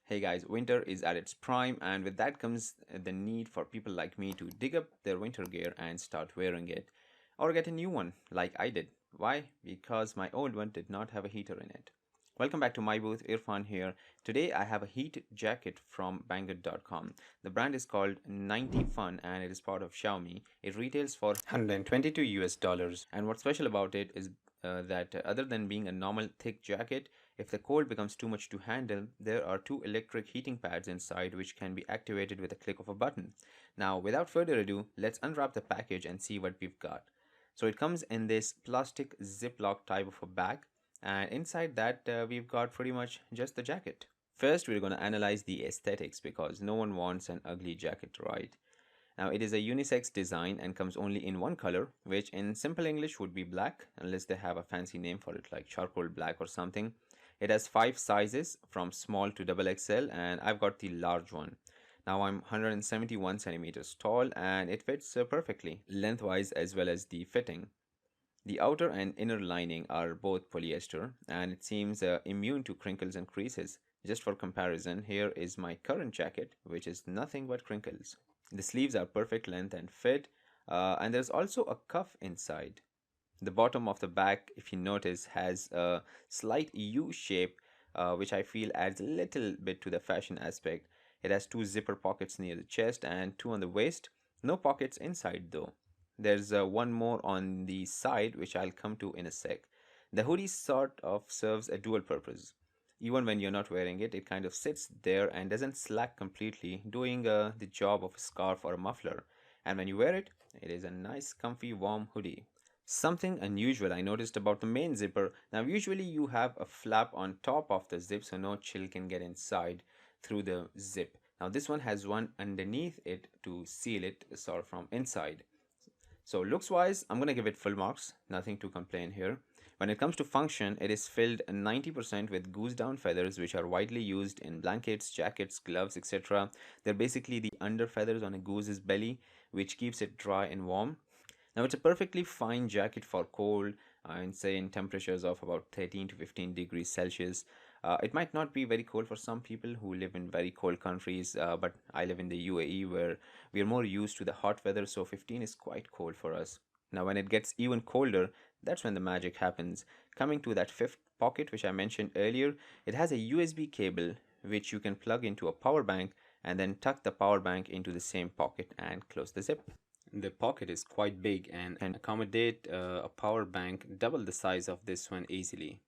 Hey guys, winter is at its prime, and with that comes the need for people like me to dig up their winter gear and start wearing it, or get a new one like I did. Why? Because my old one did not have a heater in it. Welcome back to my booth, Irfan here. Today I have a heat jacket from Banggood.com. The brand is called 90 Fun and it is part of Xiaomi. It retails for 122 US dollars. And what's special about it is that other than being a normal thick jacket, if the cold becomes too much to handle, there are two electric heating pads inside which can be activated with a click of a button. Now, without further ado, let's unwrap the package and see what we've got. So it comes in this plastic Ziploc type of a bag, and inside that we've got pretty much just the jacket. First, we're going to analyze the aesthetics because no one wants an ugly jacket, right? Now, it is a unisex design and comes only in one color, which in simple English would be black, unless they have a fancy name for it like charcoal black or something. It has 5 sizes from small to double XL, and I've got the large one. Now I'm 171 centimeters tall and it fits perfectly, lengthwise as well as the fitting. The outer and inner lining are both polyester and it seems immune to crinkles and creases. Just for comparison, here is my current jacket, which is nothing but crinkles. The sleeves are perfect length and fit, and there's also a cuff inside. The bottom of the back, if you notice, has a slight U shape, which I feel adds a little bit to the fashion aspect. It has two zipper pockets near the chest and two on the waist. No pockets inside though. There's one more on the side, which I'll come to in a sec. The hoodie sort of serves a dual purpose. Even when you're not wearing it, it kind of sits there and doesn't slack completely, doing the job of a scarf or a muffler. And when you wear it, it is a nice, comfy, warm hoodie. Something unusual I noticed about the main zipper. Now, usually you have a flap on top of the zip so no chill can get inside through the zip. Now, this one has one underneath it to seal it sort of from inside. So looks wise, I'm gonna give it full marks, nothing to complain here. When it comes to function, it is filled 90% with goose down feathers, which are widely used in blankets, jackets, gloves, etc. They're basically the under feathers on a goose's belly, which keeps it dry and warm. Now it's a perfectly fine jacket for cold, and say in temperatures of about 13 to 15 degrees Celsius. It might not be very cold for some people who live in very cold countries, but I live in the UAE where we are more used to the hot weather, so 15 is quite cold for us. Now when it gets even colder, that's when the magic happens. Coming to that fifth pocket which I mentioned earlier, it has a USB cable which you can plug into a power bank and then tuck the power bank into the same pocket and close the zip. The pocket is quite big and can accommodate a power bank double the size of this one easily.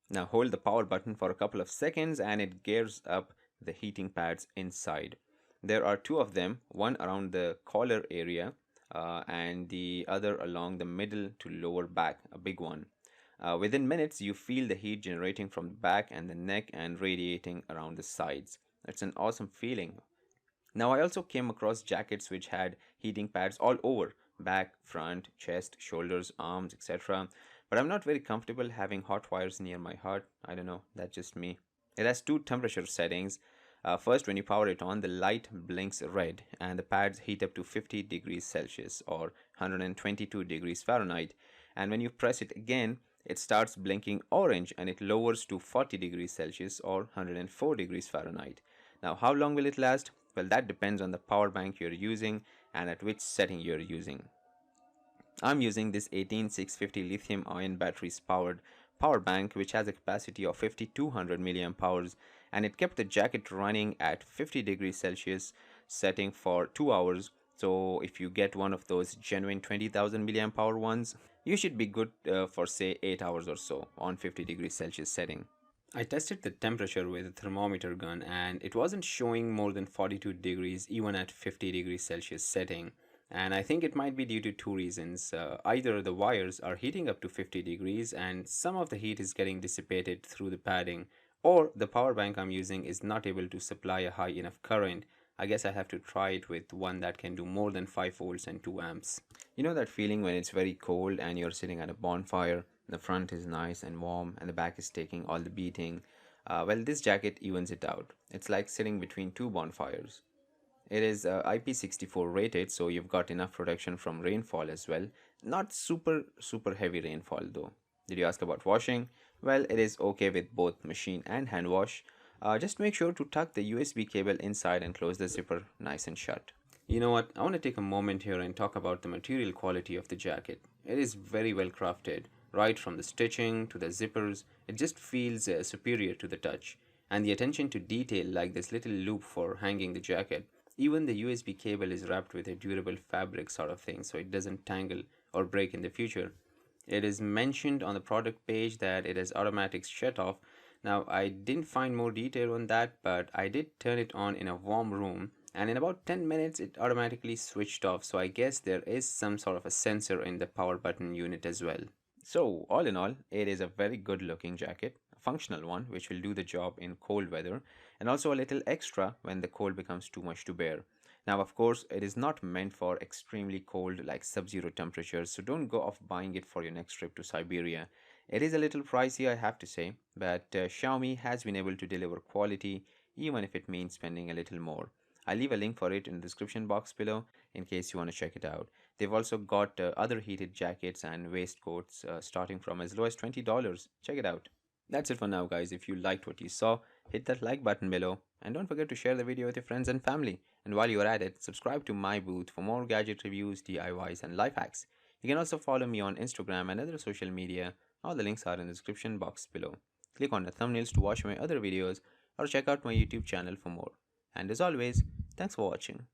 Now hold the power button for a couple of seconds and it gears up the heating pads inside. There are two of them, one around the collar area and the other along the middle to lower back, a big one. Within minutes, you feel the heat generating from the back and the neck and radiating around the sides. It's an awesome feeling. Now I also came across jackets which had heating pads all over, back, front, chest, shoulders, arms, etc. But I'm not very comfortable having hot wires near my heart. I don't know, that's just me. It has two temperature settings. First, when you power it on, the light blinks red and the pads heat up to 50 degrees Celsius or 122 degrees Fahrenheit. And when you press it again, it starts blinking orange and it lowers to 40 degrees Celsius or 104 degrees Fahrenheit. Now, how long will it last? Well, that depends on the power bank you're using and at which setting you're using. I'm using this 18650 lithium ion batteries powered power bank which has a capacity of 5200 milliamp hours, and it kept the jacket running at 50 degrees Celsius setting for 2 hours. So if you get one of those genuine 20,000 milliamp hour ones, you should be good for say 8 hours or so on 50 degrees Celsius setting. I tested the temperature with a thermometer gun and it wasn't showing more than 42 degrees even at 50 degrees Celsius setting. And I think it might be due to two reasons. Either the wires are heating up to 50 degrees and some of the heat is getting dissipated through the padding, or the power bank I'm using is not able to supply a high enough current. I guess I have to try it with one that can do more than 5 volts and 2 amps. You know that feeling when it's very cold and you're sitting at a bonfire, the front is nice and warm and the back is taking all the beating? Well, this jacket evens it out. It's like sitting between two bonfires. It is IP64 rated, so you've got enough protection from rainfall as well. Not super heavy rainfall though. Did you ask about washing? Well, it is okay with both machine and hand wash. Just make sure to tuck the USB cable inside and close the zipper nice and shut. You know what? I want to take a moment here and talk about the material quality of the jacket. It is very well crafted, right from the stitching to the zippers. It just feels superior to the touch. And the attention to detail, like this little loop for hanging the jacket. Even the USB cable is wrapped with a durable fabric sort of thing, so it doesn't tangle or break in the future. It is mentioned on the product page that it has automatic shut off. Now, I didn't find more detail on that, but I did turn it on in a warm room, and in about 10 minutes it automatically switched off. So I guess there is some sort of a sensor in the power button unit as well. So, all in all, it is a very good looking jacket, a functional one which will do the job in cold weather, and also a little extra when the cold becomes too much to bear. Now, of course, it is not meant for extremely cold like sub zero temperatures, so don't go off buying it for your next trip to Siberia. It is a little pricey, I have to say, but Xiaomi has been able to deliver quality even if it means spending a little more. I'll leave a link for it in the description box below in case you want to check it out. They've also got other heated jackets and waistcoats starting from as low as $20. Check it out. That's it for now, guys. If you liked what you saw, hit that like button below and don't forget to share the video with your friends and family. And while you're at it, subscribe to my booth for more gadget reviews, DIYs, and life hacks. You can also follow me on Instagram and other social media. All the links are in the description box below. Click on the thumbnails to watch my other videos or check out my YouTube channel for more. And as always, thanks for watching.